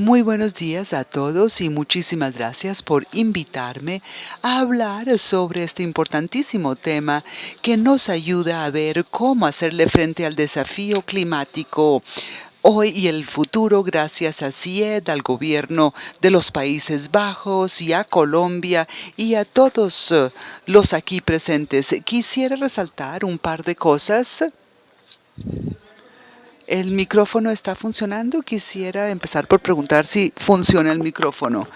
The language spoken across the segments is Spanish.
Muy buenos días a todos y muchísimas gracias por invitarme a hablar sobre este importantísimo tema que nos ayuda a ver cómo hacerle frente al desafío climático hoy y el futuro gracias a CIED, al gobierno de los Países Bajos y a Colombia y a todos los aquí presentes. Quisiera resaltar un par de cosas. ¿El micrófono está funcionando? Quisiera empezar por preguntar si funciona el micrófono.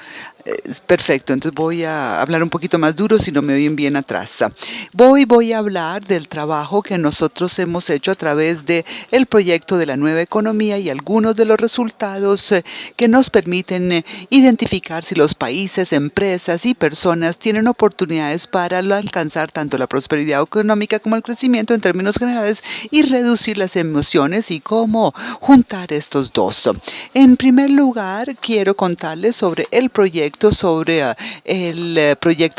Perfecto, entonces voy a hablar un poquito más duro si no me oyen bien atrás. Voy a hablar del trabajo que nosotros hemos hecho a través de el proyecto de la nueva economía y algunos de los resultados que nos permiten identificar si los países, empresas y personas tienen oportunidades para alcanzar tanto la prosperidad económica como el crecimiento en términos generales y reducir las emociones y cómo juntar estos dos. En primer lugar, quiero contarles sobre el proyecto de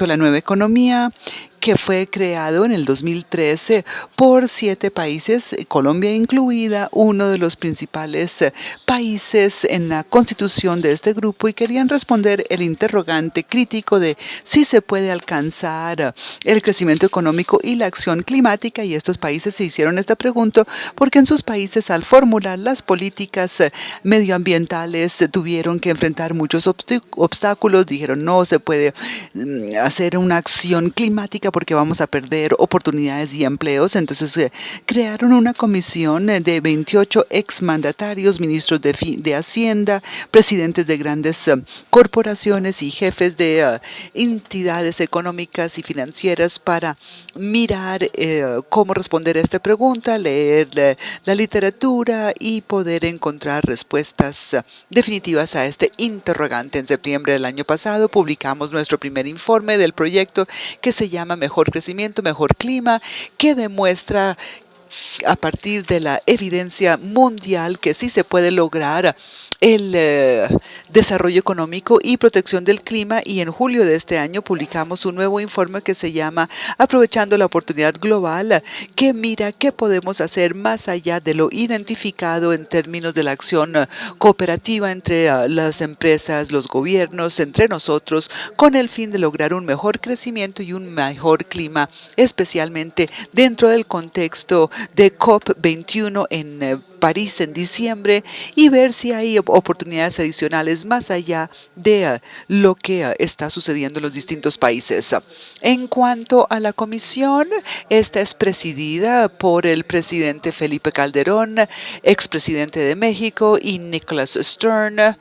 la nueva economía que fue creado en el 2013 por 7 países, Colombia incluida, uno de los principales países en la constitución de este grupo, y querían responder el interrogante crítico de si se puede alcanzar el crecimiento económico y la acción climática, y estos países se hicieron esta pregunta porque en sus países al formular las políticas medioambientales tuvieron que enfrentar muchos obstáculos, dijeron no se puede hacer una acción climática porque vamos a perder oportunidades y empleos. Entonces crearon una comisión de 28 exmandatarios, ministros de Hacienda, presidentes de grandes corporaciones y jefes de entidades económicas y financieras para mirar cómo responder a esta pregunta, leer la literatura y poder encontrar respuestas definitivas a este interrogante. En septiembre del año pasado publicamos nuestro primer informe del proyecto que se llama Mejor Crecimiento, Mejor Clima, que demuestra a partir de la evidencia mundial que sí se puede lograr el desarrollo económico y protección del clima, y en julio de este año publicamos un nuevo informe que se llama Aprovechando la Oportunidad Global, que mira qué podemos hacer más allá de lo identificado en términos de la acción cooperativa entre las empresas, los gobiernos, entre nosotros, con el fin de lograr un mejor crecimiento y un mejor clima, especialmente dentro del contexto de COP21 en París en diciembre, y ver si hay oportunidades adicionales más allá de lo que está sucediendo en los distintos países. En cuanto a la comisión, esta es presidida por el presidente Felipe Calderón, expresidente de México, y Nicholas Stern,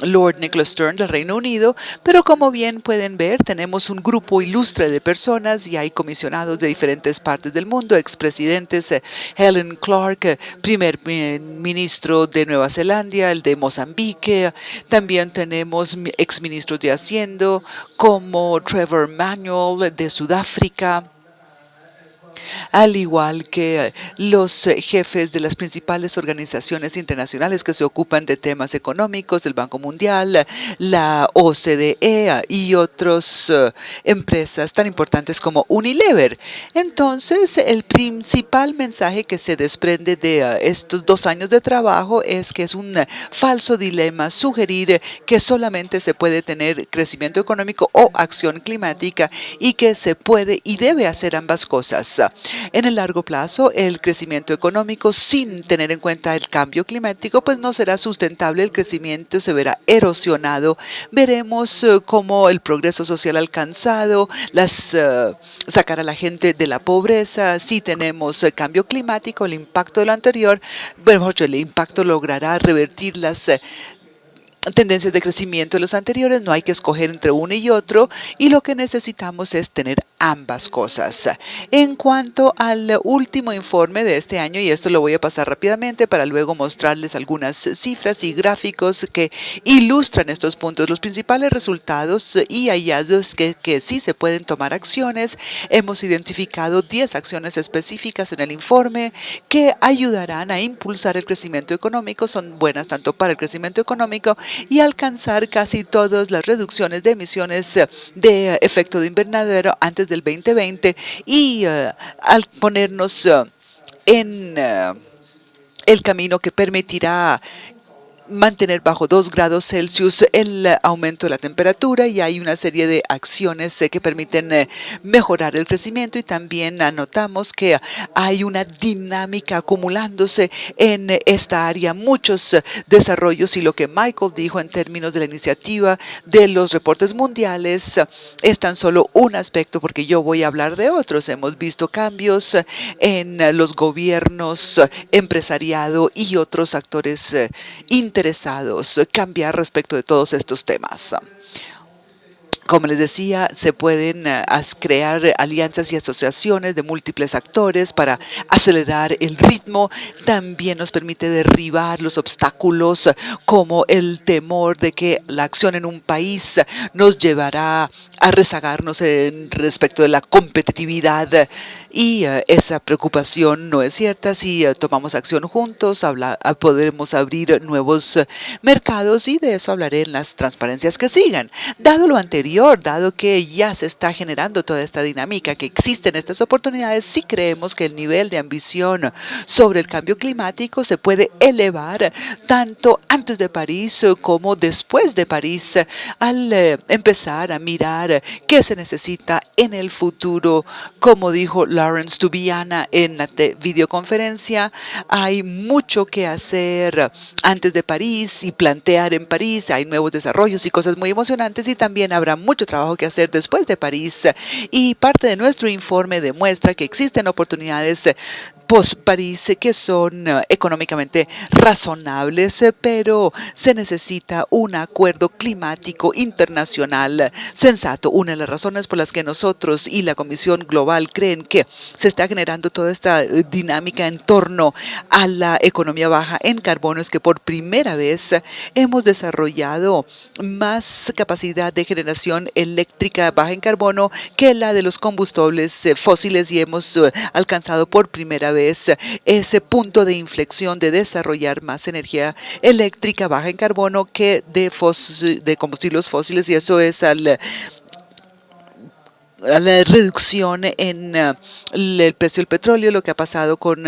Lord Nicholas Stern del Reino Unido, pero como bien pueden ver, tenemos un grupo ilustre de personas y hay comisionados de diferentes partes del mundo, expresidentes, Helen Clark, primer ministro de Nueva Zelanda, el de Mozambique, también tenemos exministros de Hacienda como Trevor Manuel de Sudáfrica, al igual que los jefes de las principales organizaciones internacionales que se ocupan de temas económicos, el Banco Mundial, la OCDE y otras empresas tan importantes como Unilever. Entonces, el principal mensaje que se desprende de estos 2 años de trabajo es que es un falso dilema sugerir que solamente se puede tener crecimiento económico o acción climática, y que se puede y debe hacer ambas cosas. En el largo plazo, el crecimiento económico sin tener en cuenta el cambio climático, pues no será sustentable, el crecimiento se verá erosionado. Veremos cómo el progreso social alcanzado, sacar a la gente de la pobreza. Si tenemos cambio climático, el impacto de lo anterior, bueno, el impacto logrará revertir las tendencias de crecimiento de los anteriores. No hay que escoger entre uno y otro, y lo que necesitamos es tener ambas cosas. En cuanto al último informe de este año, y esto lo voy a pasar rápidamente para luego mostrarles algunas cifras y gráficos que ilustran estos puntos, los principales resultados y hallazgos que sí se pueden tomar acciones. Hemos identificado 10 acciones específicas en el informe que ayudarán a impulsar el crecimiento económico, son buenas tanto para el crecimiento económico y alcanzar casi todas las reducciones de emisiones de efecto de invernadero antes del 2020, y al ponernos en el camino que permitirá mantener bajo 2 grados Celsius el aumento de la temperatura, y hay una serie de acciones que permiten mejorar el crecimiento, y también notamos que hay una dinámica acumulándose en esta área, muchos desarrollos, y lo que Michael dijo en términos de la iniciativa de los reportes mundiales es tan solo un aspecto, porque yo voy a hablar de otros. Hemos visto cambios en los gobiernos, empresariado y otros actores interesados cambiar respecto de todos estos temas. Como les decía, se pueden crear alianzas y asociaciones de múltiples actores para acelerar el ritmo. También nos permite derribar los obstáculos como el temor de que la acción en un país nos llevará a rezagarnos en respecto de la competitividad, y esa preocupación no es cierta. Si tomamos acción juntos, podremos abrir nuevos mercados, y de eso hablaré en las transparencias que sigan. Dado lo anterior, dado que ya se está generando toda esta dinámica, que existen estas oportunidades, sí creemos que el nivel de ambición sobre el cambio climático se puede elevar tanto antes de París como después de París, al empezar a mirar qué se necesita en el futuro. Como dijo Lawrence Tubiana en la videoconferencia, hay mucho que hacer antes de París y plantear en París. Hay nuevos desarrollos y cosas muy emocionantes, y también habrá mucho trabajo que hacer después de París, y parte de nuestro informe demuestra que existen oportunidades post-París que son económicamente razonables, pero se necesita un acuerdo climático internacional sensato. Una de las razones por las que nosotros y la Comisión Global creen que se está generando toda esta dinámica en torno a la economía baja en carbono es que por primera vez hemos desarrollado más capacidad de generación eléctrica baja en carbono que la de los combustibles fósiles, y hemos alcanzado por primera vez ese punto de inflexión de desarrollar más energía eléctrica baja en carbono que de combustibles fósiles, y eso es a la reducción en el precio del petróleo. Lo que ha pasado con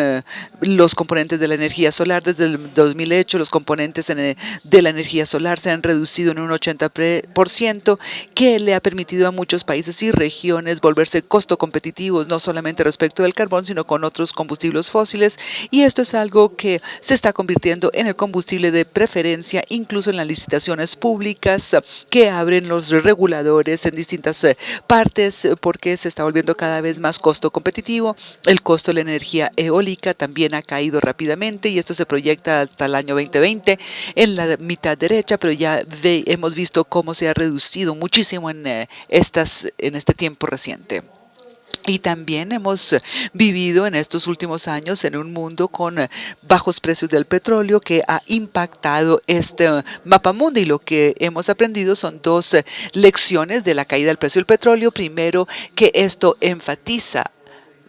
los componentes de la energía solar desde el 2008, los componentes de la energía solar se han reducido en un 80%, que le ha permitido a muchos países y regiones volverse costo competitivos, no solamente respecto del carbón, sino con otros combustibles fósiles, y esto es algo que se está convirtiendo en el combustible de preferencia, incluso en las licitaciones públicas que abren los reguladores en distintas partes, porque se está volviendo cada vez más costo competitivo. El costo de la energía eólica también ha caído rápidamente, y esto se proyecta hasta el año 2020 en la mitad derecha, pero ya hemos visto cómo se ha reducido muchísimo en este tiempo reciente. Y también hemos vivido en estos últimos años en un mundo con bajos precios del petróleo que ha impactado este mapa mundo, y lo que hemos aprendido son dos lecciones de la caída del precio del petróleo. Primero, que esto enfatiza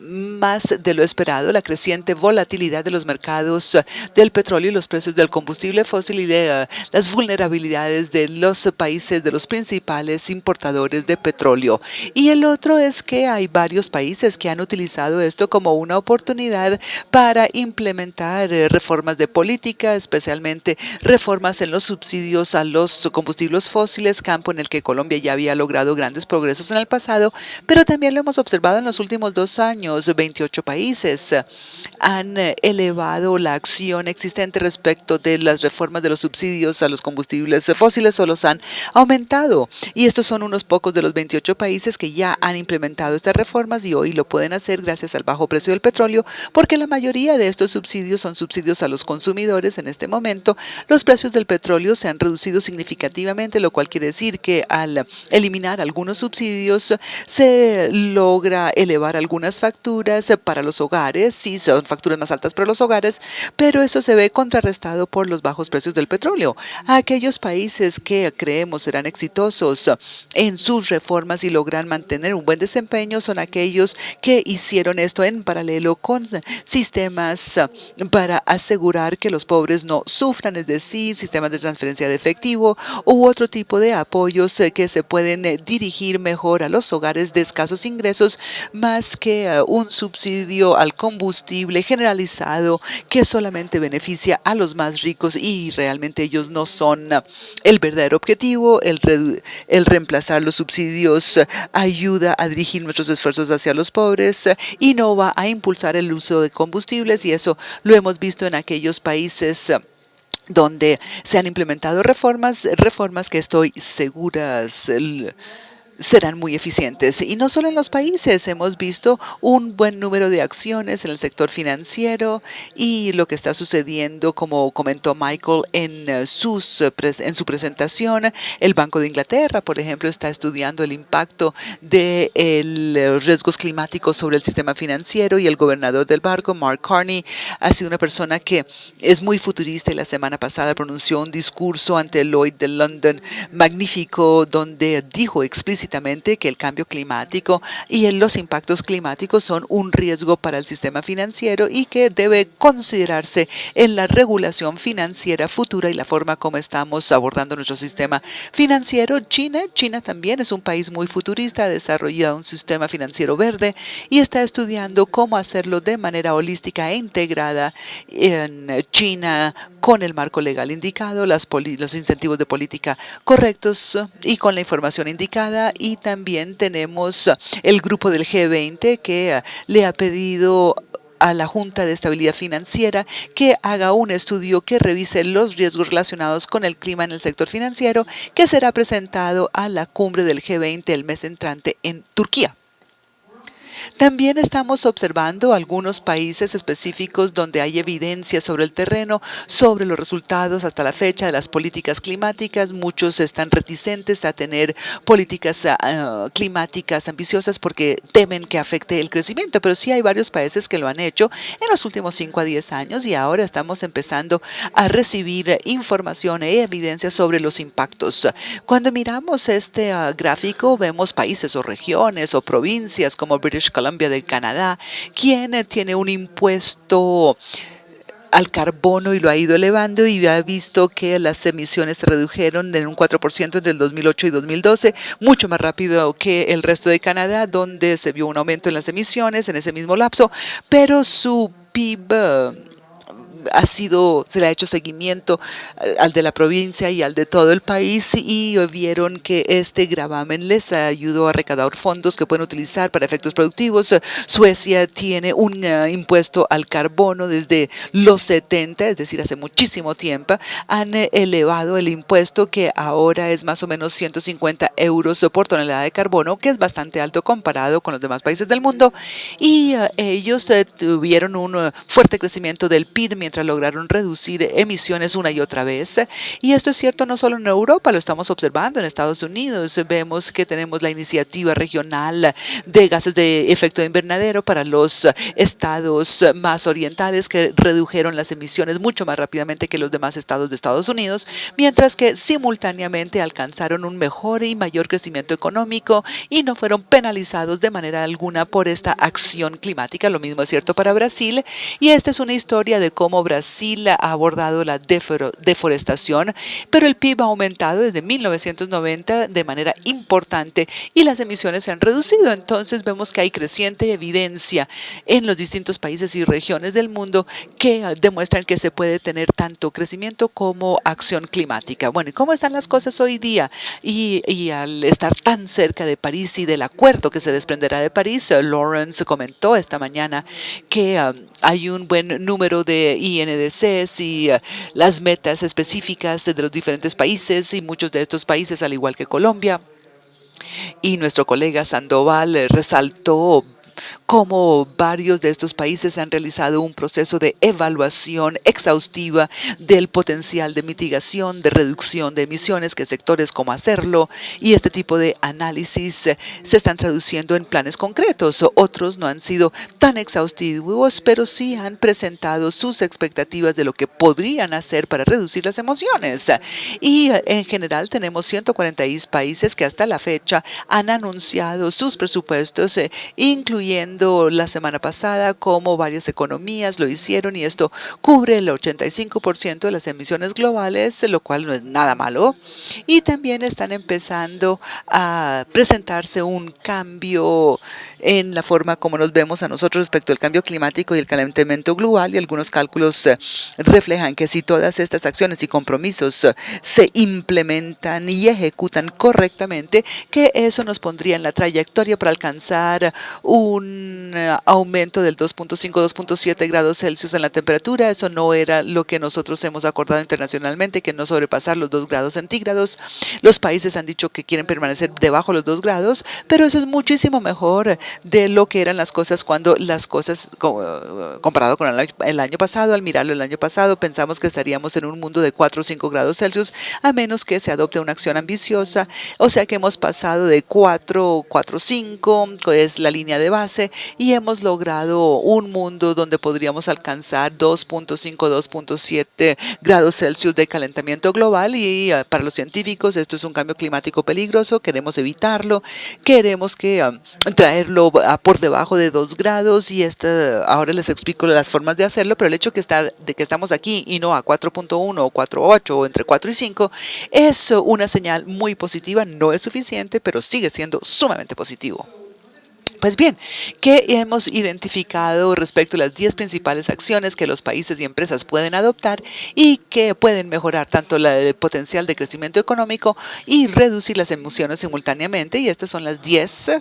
más de lo esperado la creciente volatilidad de los mercados del petróleo y los precios del combustible fósil, y de las vulnerabilidades de los países, de los principales importadores de petróleo. Y el otro es que hay varios países que han utilizado esto como una oportunidad para implementar reformas de política, especialmente reformas en los subsidios a los combustibles fósiles, campo en el que Colombia ya había logrado grandes progresos en el pasado, pero también lo hemos observado en los últimos 2 años. 28 países han elevado la acción existente respecto de las reformas de los subsidios a los combustibles fósiles, o los han aumentado. Y estos son unos pocos de los 28 países que ya han implementado estas reformas, y hoy lo pueden hacer gracias al bajo precio del petróleo, porque la mayoría de estos subsidios son subsidios a los consumidores. En este momento, los precios del petróleo se han reducido significativamente, lo cual quiere decir que al eliminar algunos subsidios se logra elevar algunas facturas para los hogares. Sí, son facturas más altas para los hogares, pero eso se ve contrarrestado por los bajos precios del petróleo. Aquellos países que creemos serán exitosos en sus reformas y logran mantener un buen desempeño son aquellos que hicieron esto en paralelo con sistemas para asegurar que los pobres no sufran, es decir, sistemas de transferencia de efectivo u otro tipo de apoyos que se pueden dirigir mejor a los hogares de escasos ingresos, más que un subsidio al combustible generalizado que solamente beneficia a los más ricos y realmente ellos no son el verdadero objetivo. El reemplazar los subsidios ayuda a dirigir nuestros esfuerzos hacia los pobres y no va a impulsar el uso de combustibles, y eso lo hemos visto en aquellos países donde se han implementado reformas que estoy seguras serán muy eficientes. Y no solo en los países, hemos visto un buen número de acciones en el sector financiero y lo que está sucediendo, como comentó Michael en su presentación. El Banco de Inglaterra, por ejemplo, está estudiando el impacto de los riesgos climáticos sobre el sistema financiero, y el gobernador del banco, Mark Carney, ha sido una persona que es muy futurista, y la semana pasada pronunció un discurso ante el Lloyd de London magnífico, donde dijo explícitamente que el cambio climático y los impactos climáticos son un riesgo para el sistema financiero y que debe considerarse en la regulación financiera futura y la forma como estamos abordando nuestro sistema financiero. China también es un país muy futurista, ha desarrollado un sistema financiero verde y está estudiando cómo hacerlo de manera holística e integrada en China, con el marco legal indicado, los incentivos de política correctos y con la información indicada. Y también tenemos el grupo del G20 que le ha pedido a la Junta de Estabilidad Financiera que haga un estudio que revise los riesgos relacionados con el clima en el sector financiero, que será presentado a la cumbre del G20 el mes entrante en Turquía. También estamos observando algunos países específicos donde hay evidencia sobre el terreno, sobre los resultados hasta la fecha de las políticas climáticas. Muchos están reticentes a tener políticas climáticas ambiciosas porque temen que afecte el crecimiento, pero sí hay varios países que lo han hecho en los últimos 5 a 10 años y ahora estamos empezando a recibir información e evidencia sobre los impactos. Cuando miramos este gráfico, vemos países o regiones o provincias como British Columbia de Canadá, quien tiene un impuesto al carbono y lo ha ido elevando, y ha visto que las emisiones se redujeron en un 4% entre el 2008 y 2012, mucho más rápido que el resto de Canadá, donde se vio un aumento en las emisiones en ese mismo lapso, pero su PIB se le ha hecho seguimiento al de la provincia y al de todo el país, y vieron que este gravamen les ayudó a recaudar fondos que pueden utilizar para efectos productivos. Suecia tiene un impuesto al carbono desde los 70, es decir, hace muchísimo tiempo. Han elevado el impuesto, que ahora es más o menos 150 euros por tonelada de carbono, que es bastante alto comparado con los demás países del mundo, y ellos tuvieron un fuerte crecimiento del PIB mientras lograron reducir emisiones una y otra vez. Y esto es cierto no solo en Europa, lo estamos observando en Estados Unidos. Vemos que tenemos la iniciativa regional de gases de efecto de invernadero para los estados más orientales, que redujeron las emisiones mucho más rápidamente que los demás estados de Estados Unidos, mientras que simultáneamente alcanzaron un mejor y mayor crecimiento económico y no fueron penalizados de manera alguna por esta acción climática. Lo mismo es cierto para Brasil, y esta es una historia de cómo Brasil ha abordado la deforestación, pero el PIB ha aumentado desde 1990 de manera importante y las emisiones se han reducido. Entonces vemos que hay creciente evidencia en los distintos países y regiones del mundo que demuestran que se puede tener tanto crecimiento como acción climática. Bueno, ¿y cómo están las cosas hoy día? Y al estar tan cerca de París y del acuerdo que se desprenderá de París, Lawrence comentó esta mañana que hay un buen número de INDCs y las metas específicas de los diferentes países, y muchos de estos países, al igual que Colombia, y nuestro colega Sandoval resaltó cómo varios de estos países han realizado un proceso de evaluación exhaustiva del potencial de mitigación, de reducción de emisiones, qué sectores, cómo hacerlo, y este tipo de análisis se están traduciendo en planes concretos. Otros no han sido tan exhaustivos, pero sí han presentado sus expectativas de lo que podrían hacer para reducir las emisiones. Y en general tenemos 146 países que hasta la fecha han anunciado sus presupuestos, incluyendo incluyendo la semana pasada, como varias economías lo hicieron, y esto cubre el 85% de las emisiones globales, lo cual no es nada malo. Y también están empezando a presentarse un cambio en la forma como nos vemos a nosotros respecto al cambio climático y el calentamiento global, y algunos cálculos reflejan que si todas estas acciones y compromisos se implementan y ejecutan correctamente, que eso nos pondría en la trayectoria para alcanzar un aumento del 2.5-2.7 grados Celsius en la temperatura. Eso no era lo que nosotros hemos acordado internacionalmente, que no sobrepasar los 2 grados centígrados. Los países han dicho que quieren permanecer debajo de los 2 grados, pero eso es muchísimo mejor de lo que eran las cosas cuando las cosas, comparado con el año pasado. Al mirarlo el año pasado, pensamos que estaríamos en un mundo de 4 o 5 grados Celsius, a menos que se adopte una acción ambiciosa. O sea que hemos pasado de 4, 4, 5, que es la línea de base, y hemos logrado un mundo donde podríamos alcanzar 2.5, 2.7 grados Celsius de calentamiento global. Y para los científicos esto es un cambio climático peligroso. Queremos evitarlo, queremos que traerlo por debajo de 2 grados, y ahora les explico las formas de hacerlo, pero el hecho de que estamos aquí y no a 4.1 o 4.8 o entre 4 y 5 es una señal muy positiva. No es suficiente, pero sigue siendo sumamente positivo. Pues bien, ¿qué hemos identificado respecto a las 10 principales acciones que los países y empresas pueden adoptar y que pueden mejorar tanto el potencial de crecimiento económico y reducir las emisiones simultáneamente? Y estas son las 10.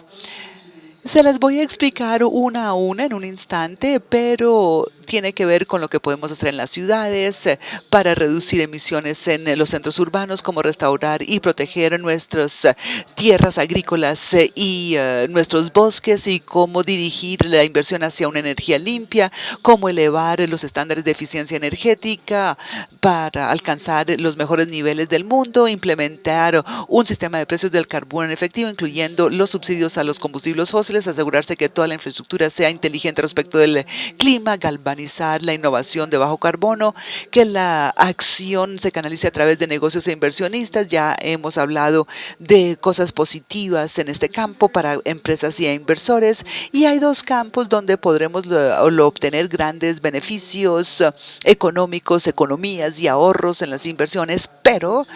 Se las voy a explicar una a una en un instante, pero tiene que ver con lo que podemos hacer en las ciudades para reducir emisiones en los centros urbanos, como restaurar y proteger nuestras tierras agrícolas y nuestros bosques, y cómo dirigir la inversión hacia una energía limpia, cómo elevar los estándares de eficiencia energética para alcanzar los mejores niveles del mundo, implementar un sistema de precios del carbón en efectivo, incluyendo los subsidios a los combustibles fósiles, asegurarse que toda la infraestructura sea inteligente respecto del clima, galvanizar la innovación de bajo carbono, que la acción se canalice a través de negocios e inversionistas. Ya hemos hablado de cosas positivas en este campo para empresas y inversores, y hay 2 campos donde podremos obtener grandes beneficios económicos, economías y ahorros en las inversiones, pero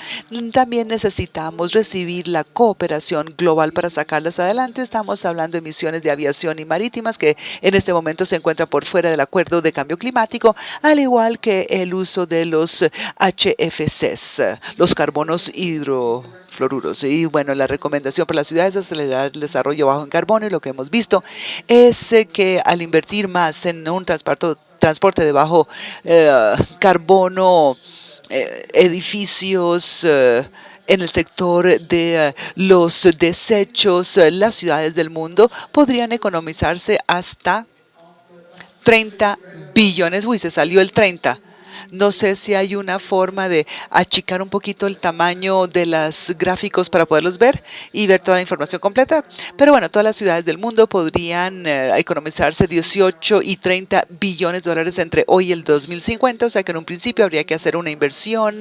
también necesitamos recibir la cooperación global para sacarlas adelante. Estamos hablando de emisiones de aviación y marítimas, que en este momento se encuentran por fuera del acuerdo de cambio climático, al igual que el uso de los HFCs, los carbonos hidrofluoruros. Y bueno, la recomendación para las ciudades es acelerar el desarrollo bajo en carbono, y lo que hemos visto es que al invertir más en un transporte de bajo carbono, edificios, en el sector de los desechos, las ciudades del mundo podrían economizarse hasta 30 billones. Uy, se salió el 30. No sé si hay una forma de achicar un poquito el tamaño de los gráficos para poderlos ver y ver toda la información completa. Pero bueno, todas las ciudades del mundo podrían economizarse 18 y 30 billones de dólares entre hoy y el 2050. O sea que en un principio habría que hacer una inversión,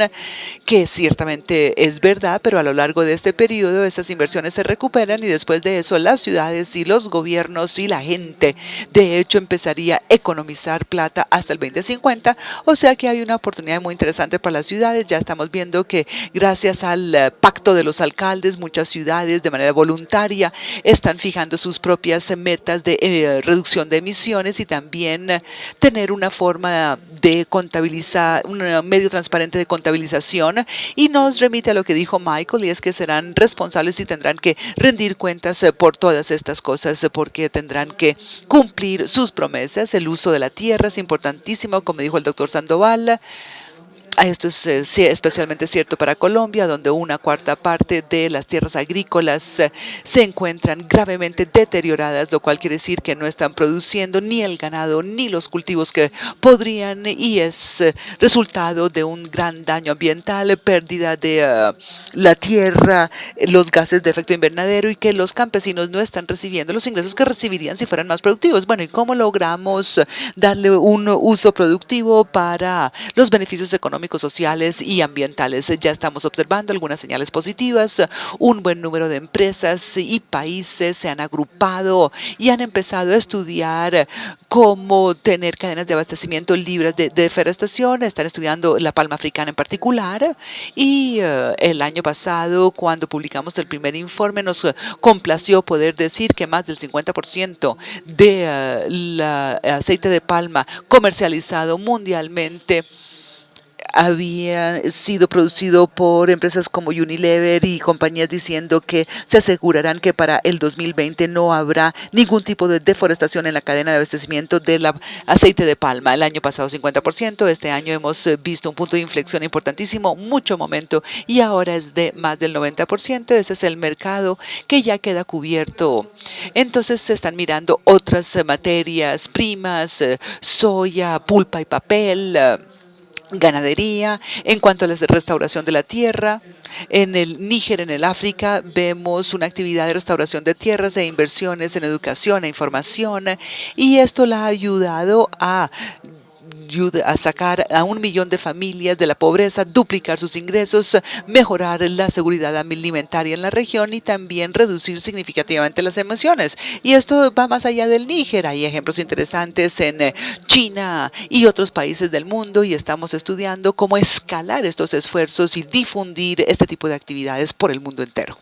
que ciertamente es verdad, pero a lo largo de este periodo esas inversiones se recuperan, y después de eso las ciudades y los gobiernos y la gente de hecho empezaría a economizar plata hasta el 2050. O sea que hay una oportunidad muy interesante para las ciudades. Ya estamos viendo que gracias al pacto de los alcaldes, muchas ciudades de manera voluntaria están fijando sus propias metas de reducción de emisiones, y también tener una forma de contabilizar, un medio transparente de contabilización. Y nos remite a lo que dijo Michael, y es que serán responsables y tendrán que rendir cuentas por todas estas cosas, porque tendrán que cumplir sus promesas. El uso de la tierra es importantísimo, como dijo el doctor Sandoval. Esto es especialmente cierto para Colombia, donde 1/4 parte de las tierras agrícolas se encuentran gravemente deterioradas, lo cual quiere decir que no están produciendo ni el ganado ni los cultivos que podrían, y es resultado de un gran daño ambiental, pérdida de la tierra, los gases de efecto invernadero, y que los campesinos no están recibiendo los ingresos que recibirían si fueran más productivos. Bueno, ¿y cómo logramos darle un uso productivo para los beneficios económicos económicos, sociales y ambientales. Ya estamos observando algunas señales positivas. Un buen número de empresas y países se han agrupado y han empezado a estudiar cómo tener cadenas de abastecimiento libres de deforestación. Están estudiando la palma africana en particular. Y el año pasado, cuando publicamos el primer informe, nos complació poder decir que más del 50% del aceite de palma comercializado mundialmente había sido producido por empresas como Unilever y compañías diciendo que se asegurarán que para el 2020 no habrá ningún tipo de deforestación en la cadena de abastecimiento del aceite de palma. El año pasado 50%, este año hemos visto un punto de inflexión importantísimo, mucho momento, y ahora es de más del 90%. Ese es el mercado que ya queda cubierto. Entonces se están mirando otras materias primas, soya, pulpa y papel, ganadería. En cuanto a la restauración de la tierra, en el Níger, en el África, vemos una actividad de restauración de tierras e inversiones en educación e información, y esto la ha ayudado a sacar a 1 millón de familias de la pobreza, duplicar sus ingresos, mejorar la seguridad alimentaria en la región y también reducir significativamente las emisiones. Y esto va más allá del Níger. Hay ejemplos interesantes en China y otros países del mundo, y estamos estudiando cómo escalar estos esfuerzos y difundir este tipo de actividades por el mundo entero.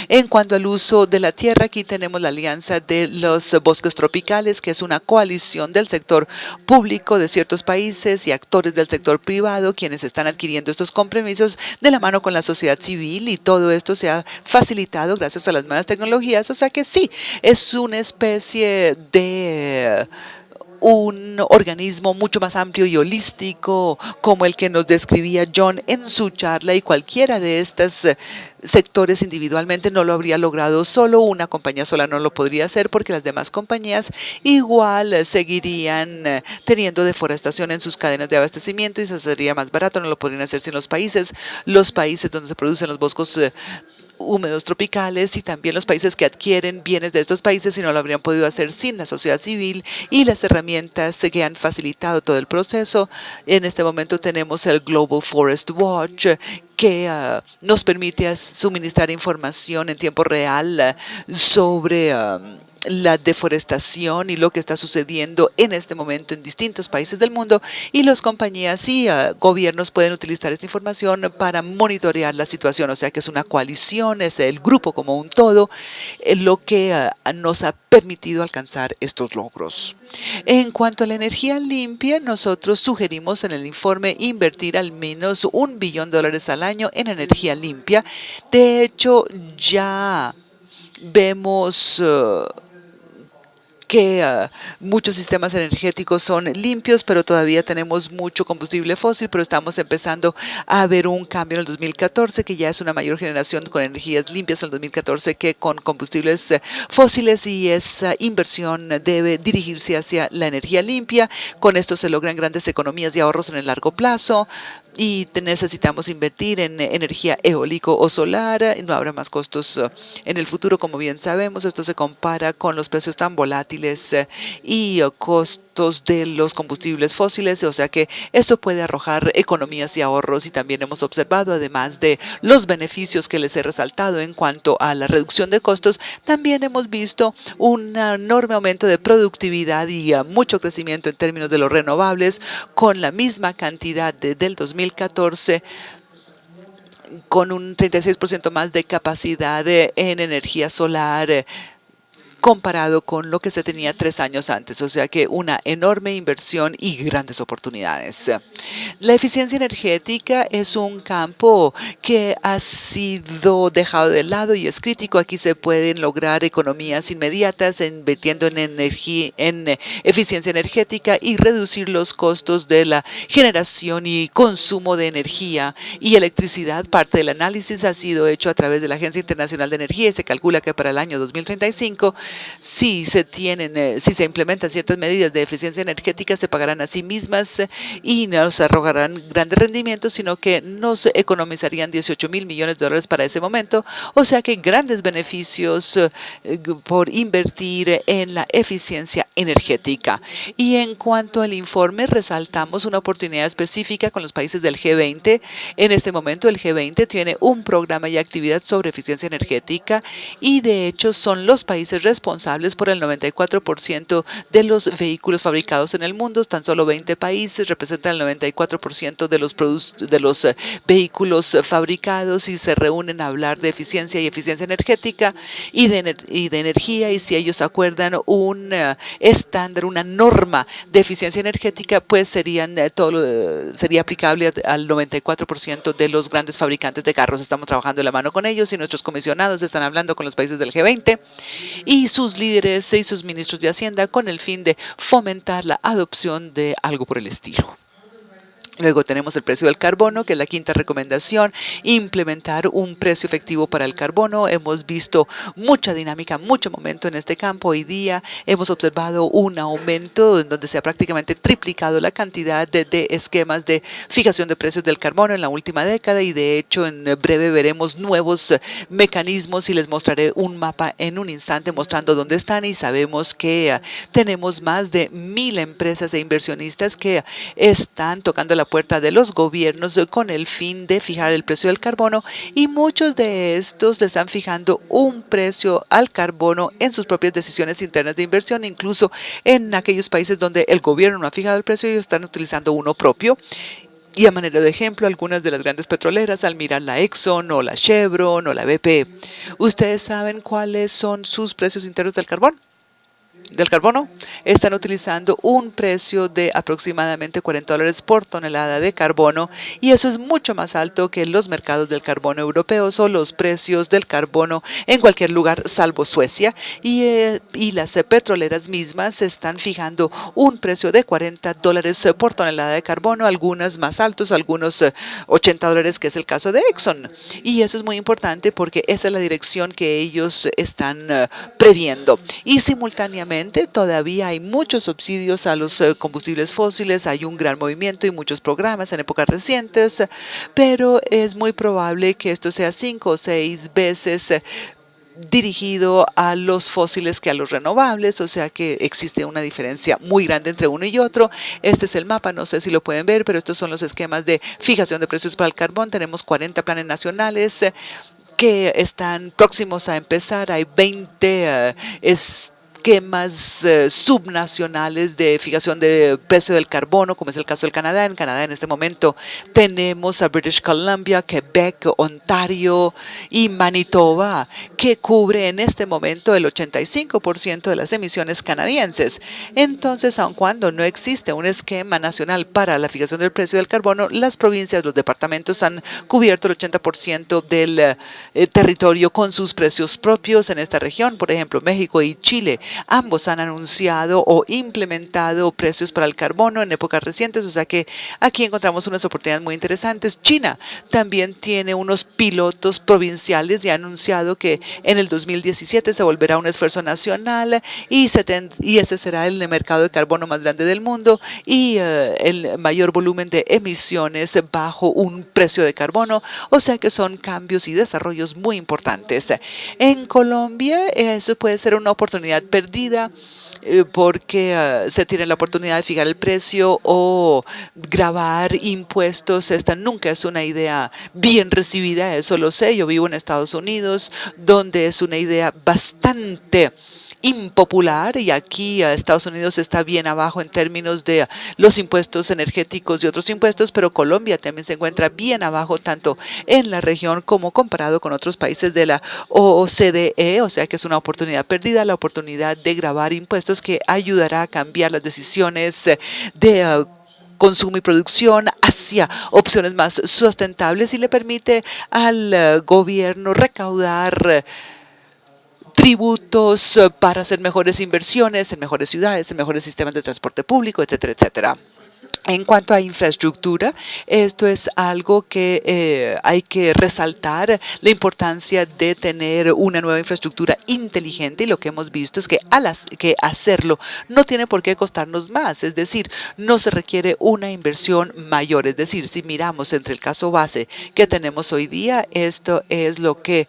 En cuanto al uso de la tierra, aquí tenemos la Alianza de los Bosques Tropicales, que es una coalición del sector público de ciertos países y actores del sector privado, quienes están adquiriendo estos compromisos de la mano con la sociedad civil, y todo esto se ha facilitado gracias a las nuevas tecnologías. O sea que sí, es una especie de un organismo mucho más amplio y holístico, como el que nos describía John en su charla, y cualquiera de estos sectores individualmente no lo habría logrado solo. Una compañía sola no lo podría hacer, porque las demás compañías igual seguirían teniendo deforestación en sus cadenas de abastecimiento y se sería más barato. No lo podrían hacer sin los países donde se producen los bosques húmedos tropicales, y también los países que adquieren bienes de estos países, y no lo habrían podido hacer sin la sociedad civil y las herramientas que han facilitado todo el proceso. En este momento tenemos el Global Forest Watch, que nos permite suministrar información en tiempo real sobre la deforestación y lo que está sucediendo en este momento en distintos países del mundo, y las compañías y gobiernos pueden utilizar esta información para monitorear la situación. O sea que es una coalición, es el grupo como un todo, lo que nos ha permitido alcanzar estos logros. En cuanto a la energía limpia, nosotros sugerimos en el informe invertir al menos $1 billón al año en energía limpia. De hecho, ya vemos que muchos sistemas energéticos son limpios, pero todavía tenemos mucho combustible fósil, pero estamos empezando a ver un cambio en el 2014, que ya es una mayor generación con energías limpias en el 2014 que con combustibles fósiles, y esa inversión debe dirigirse hacia la energía limpia. Con esto se logran grandes economías y ahorros en el largo plazo, y necesitamos invertir en energía eólico o solar. No habrá más costos en el futuro, como bien sabemos. Esto se compara con los precios tan volátiles y costos de los combustibles fósiles, o sea que esto puede arrojar economías y ahorros. Y también hemos observado, además de los beneficios que les he resaltado en cuanto a la reducción de costos, también hemos visto un enorme aumento de productividad y mucho crecimiento en términos de los renovables, con la misma cantidad del 2014, con un 36% más de capacidad en energía solar comparado con lo que se tenía 3 años antes. O sea que una enorme inversión y grandes oportunidades. La eficiencia energética es un campo que ha sido dejado de lado y es crítico. Aquí se pueden lograr economías inmediatas invirtiendo en energía, en eficiencia energética, y reducir los costos de la generación y consumo de energía y electricidad. Parte del análisis ha sido hecho a través de la Agencia Internacional de Energía, y se calcula que para el año 2035 Si se implementan ciertas medidas de eficiencia energética, se pagarán a sí mismas y nos arrojarán grandes rendimientos, sino que nos economizarían 18.000 millones de dólares para ese momento. O sea que grandes beneficios por invertir en la eficiencia energética. Y en cuanto al informe, resaltamos una oportunidad específica con los países del G20. En este momento, el G20 tiene un programa y actividad sobre eficiencia energética y, de hecho, son los países responsables por el 94% de los vehículos fabricados en el mundo. Tan solo 20 países representan el 94% de los vehículos fabricados y se reúnen a hablar de eficiencia y eficiencia energética y de energía. Y si ellos acuerdan un estándar, una norma de eficiencia energética, pues sería aplicable al 94% de los grandes fabricantes de carros. Estamos trabajando de la mano con ellos y nuestros comisionados están hablando con los países del G20 y sus líderes y sus ministros de Hacienda con el fin de fomentar la adopción de algo por el estilo. Luego tenemos el precio del carbono, que es la quinta recomendación, implementar un precio efectivo para el carbono. Hemos visto mucha dinámica, mucho momento en este campo. Hoy día hemos observado un aumento en donde se ha prácticamente triplicado la cantidad de esquemas de fijación de precios del carbono en la última década y de hecho en breve veremos nuevos mecanismos y les mostraré un mapa en un instante mostrando dónde están y sabemos que tenemos más de 1.000 empresas e inversionistas que están tocando la puerta de los gobiernos con el fin de fijar el precio del carbono y muchos de estos le están fijando un precio al carbono en sus propias decisiones internas de inversión, incluso en aquellos países donde el gobierno no ha fijado el precio, ellos están utilizando uno propio. Y a manera de ejemplo, algunas de las grandes petroleras, al mirar la Exxon o la Chevron o la BP, ¿ustedes saben cuáles son sus precios internos del carbono? Están utilizando un precio de aproximadamente $40 por tonelada de carbono y eso es mucho más alto que los mercados del carbono europeos o los precios del carbono en cualquier lugar salvo Suecia y las petroleras mismas están fijando un precio de $40 por tonelada de carbono, algunas más altos, algunos $80 que es el caso de Exxon y eso es muy importante porque esa es la dirección que ellos están previendo y simultáneamente todavía hay muchos subsidios a los combustibles fósiles, hay un gran movimiento y muchos programas en épocas recientes, pero es muy probable que esto sea 5 o 6 veces dirigido a los fósiles que a los renovables, o sea que existe una diferencia muy grande entre uno y otro. Este es el mapa, no sé si lo pueden ver, pero estos son los esquemas de fijación de precios para el carbón. Tenemos 40 planes nacionales que están próximos a empezar. Hay 20 esquemas subnacionales de fijación de precio del carbono, como es el caso del Canadá. En Canadá en este momento tenemos a British Columbia, Quebec, Ontario y Manitoba, que cubre en este momento el 85% de las emisiones canadienses. Entonces, aun cuando no existe un esquema nacional para la fijación del precio del carbono, las provincias, los departamentos han cubierto el 80% del territorio con sus precios propios en esta región. Por ejemplo, México y Chile ambos han anunciado o implementado precios para el carbono en épocas recientes, o sea que aquí encontramos unas oportunidades muy interesantes. China también tiene unos pilotos provinciales y ha anunciado que en el 2017 se volverá un esfuerzo nacional y ese será el mercado de carbono más grande del mundo y el mayor volumen de emisiones bajo un precio de carbono, o sea que son cambios y desarrollos muy importantes. En Colombia eso puede ser una oportunidad perdida porque se tiene la oportunidad de fijar el precio o gravar impuestos. Esta nunca es una idea bien recibida, eso lo sé. Yo vivo en Estados Unidos, donde es una idea bastante impopular y aquí Estados Unidos está bien abajo en términos de los impuestos energéticos y otros impuestos, pero Colombia también se encuentra bien abajo tanto en la región como comparado con otros países de la OCDE, o sea que es una oportunidad perdida, la oportunidad de gravar impuestos que ayudará a cambiar las decisiones de consumo y producción hacia opciones más sustentables y le permite al gobierno recaudar tributos para hacer mejores inversiones en mejores ciudades, en mejores sistemas de transporte público, etcétera, etcétera. En cuanto a infraestructura, esto es algo que hay que resaltar, la importancia de tener una nueva infraestructura inteligente y lo que hemos visto es que, que hacerlo no tiene por qué costarnos más, es decir, no se requiere una inversión mayor, es decir, si miramos entre el caso base que tenemos hoy día, esto es lo que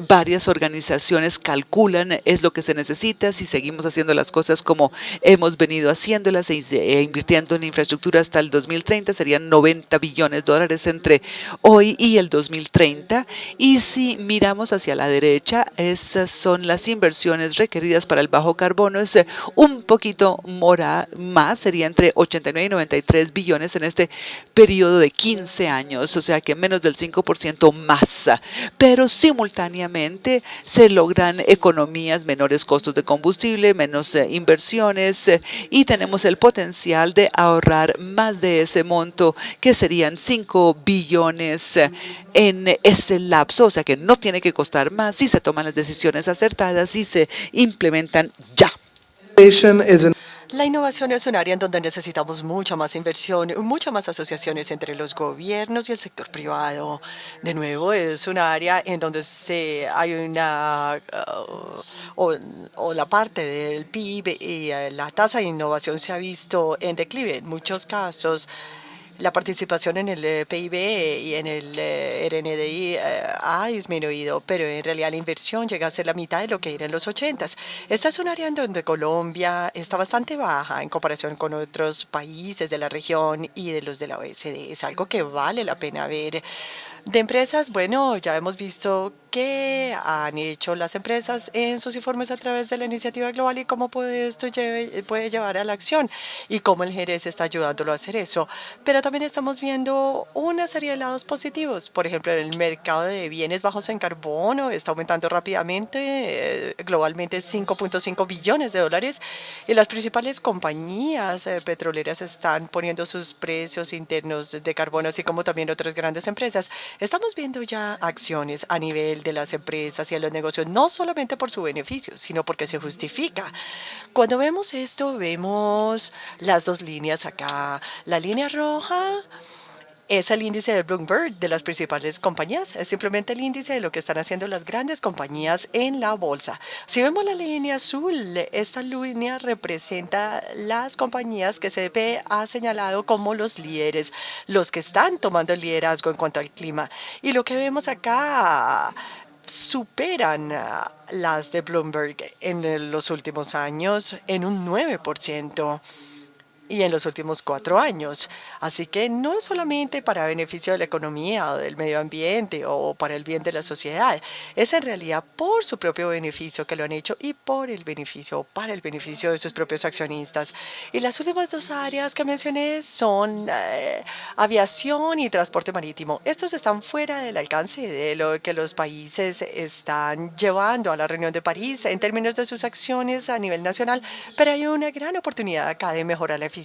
varias organizaciones calculan es lo que se necesita si seguimos haciendo las cosas como hemos venido haciéndolas invirtiendo en infraestructura hasta el 2030 serían 90 billones de dólares entre hoy y el 2030 y si miramos hacia la derecha esas son las inversiones requeridas para el bajo carbono es un poquito más sería entre 89 y 93 billones en este periodo de 15 años o sea que menos del 5% más pero simultáneamente se logran economías, menores costos de combustible, menos inversiones y tenemos el potencial de ahorrar más de ese monto que serían 5 billones en ese lapso, o sea que no tiene que costar más si se toman las decisiones acertadas y se implementan ya. La innovación es un área en donde necesitamos mucha más inversión, muchas más asociaciones entre los gobiernos y el sector privado. De nuevo, es un área en donde hay una, o la parte del PIB y la tasa de innovación se ha visto en declive. En muchos casos, la participación en el PIB y en el RNDI ha disminuido, pero en realidad la inversión llega a ser la mitad de lo que era en los 80s. Esta es un área en donde Colombia está bastante baja en comparación con otros países de la región y de los de la OECD. Es algo que vale la pena ver. De empresas, bueno, ya hemos visto qué han hecho las empresas en sus informes a través de la iniciativa global y cómo puede llevar a la acción y cómo el GRS está ayudándolo a hacer eso. Pero también estamos viendo una serie de lados positivos. Por ejemplo, el mercado de bienes bajos en carbono está aumentando rápidamente, globalmente 5.5 billones de dólares y las principales compañías petroleras están poniendo sus precios internos de carbono, así como también otras grandes empresas. Estamos viendo ya acciones a nivel de las empresas y de los negocios, no solamente por su beneficio, sino porque se justifica. Cuando vemos esto, vemos las dos líneas acá. La línea roja es el índice de Bloomberg de las principales compañías. Es simplemente el índice de lo que están haciendo las grandes compañías en la bolsa. Si vemos la línea azul, esta línea representa las compañías que CDP ha señalado como los líderes, los que están tomando el liderazgo en cuanto al clima. Y lo que vemos acá superan las de Bloomberg en los últimos años en un 9% y en los últimos 4 años. Así que no es solamente para beneficio de la economía o del medio ambiente o para el bien de la sociedad, es en realidad por su propio beneficio que lo han hecho y para el beneficio de sus propios accionistas. Y las últimas dos áreas que mencioné son aviación y transporte marítimo. Estos están fuera del alcance de lo que los países están llevando a la reunión de París en términos de sus acciones a nivel nacional, pero hay una gran oportunidad acá de mejorar la eficiencia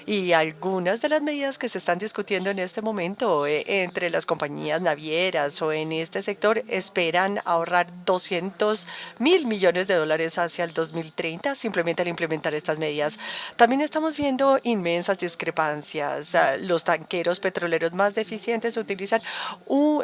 y algunas de las medidas que se están discutiendo en este momento entre las compañías navieras o en este sector esperan ahorrar 200.000 millones de dólares hacia el 2030 simplemente al implementar estas medidas. También estamos viendo inmensas discrepancias. Los tanqueros petroleros más deficientes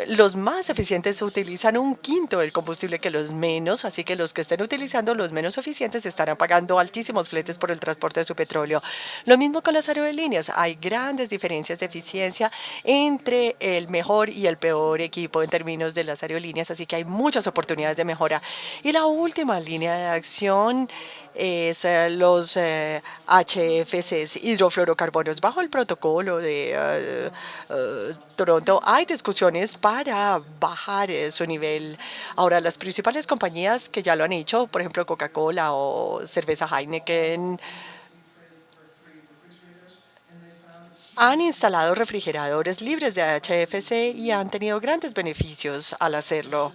los más eficientes utilizan un quinto del combustible que los menos, así que los que estén utilizando los menos eficientes estarán pagando altísimos fletes por el transporte de su petróleo. Lo mismo con las aerolíneas. Hay grandes diferencias de eficiencia entre el mejor y el peor equipo en términos de las aerolíneas, así que hay muchas oportunidades de mejora. Y la última línea de acción es los HFCs, hidrofluorocarbonos. Bajo el protocolo de Toronto hay discusiones para bajar su nivel. Ahora, las principales compañías que ya lo han hecho, por ejemplo, Coca-Cola o cerveza Heineken, han instalado refrigeradores libres de HFC y han tenido grandes beneficios al hacerlo.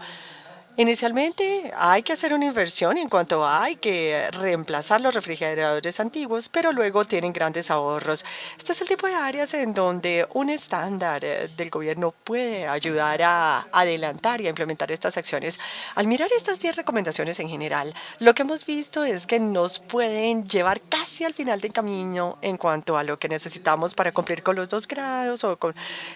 Inicialmente hay que hacer una inversión en cuanto hay que reemplazar los refrigeradores antiguos, pero luego tienen grandes ahorros. Este es el tipo de áreas en donde un estándar del gobierno puede ayudar a adelantar y a implementar estas acciones. Al mirar estas 10 recomendaciones en general, lo que hemos visto es que nos pueden llevar casi al final del camino en cuanto a lo que necesitamos para cumplir con los 2 grados.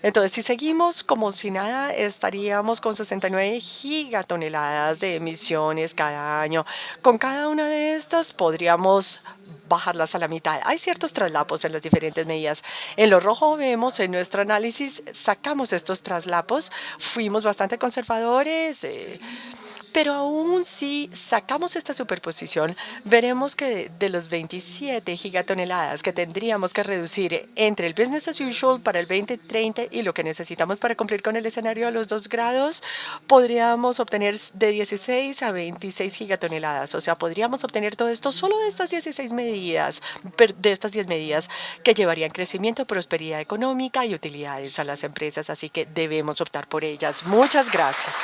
Entonces, si seguimos como si nada, estaríamos con 69 gigatoneladas de emisiones cada año. Con cada una de estas podríamos bajarlas a la mitad. Hay ciertos traslapos en las diferentes medidas. En lo rojo vemos en nuestro análisis, sacamos estos traslapos, fuimos bastante conservadores. Pero aún si sacamos esta superposición, veremos que de los 27 gigatoneladas que tendríamos que reducir entre el business as usual para el 2030 y lo que necesitamos para cumplir con el escenario de los 2 grados, podríamos obtener de 16 a 26 gigatoneladas. O sea, podríamos obtener todo esto solo de estas 16 medidas, de estas 10 medidas que llevarían crecimiento, prosperidad económica y utilidades a las empresas. Así que debemos optar por ellas. Muchas gracias.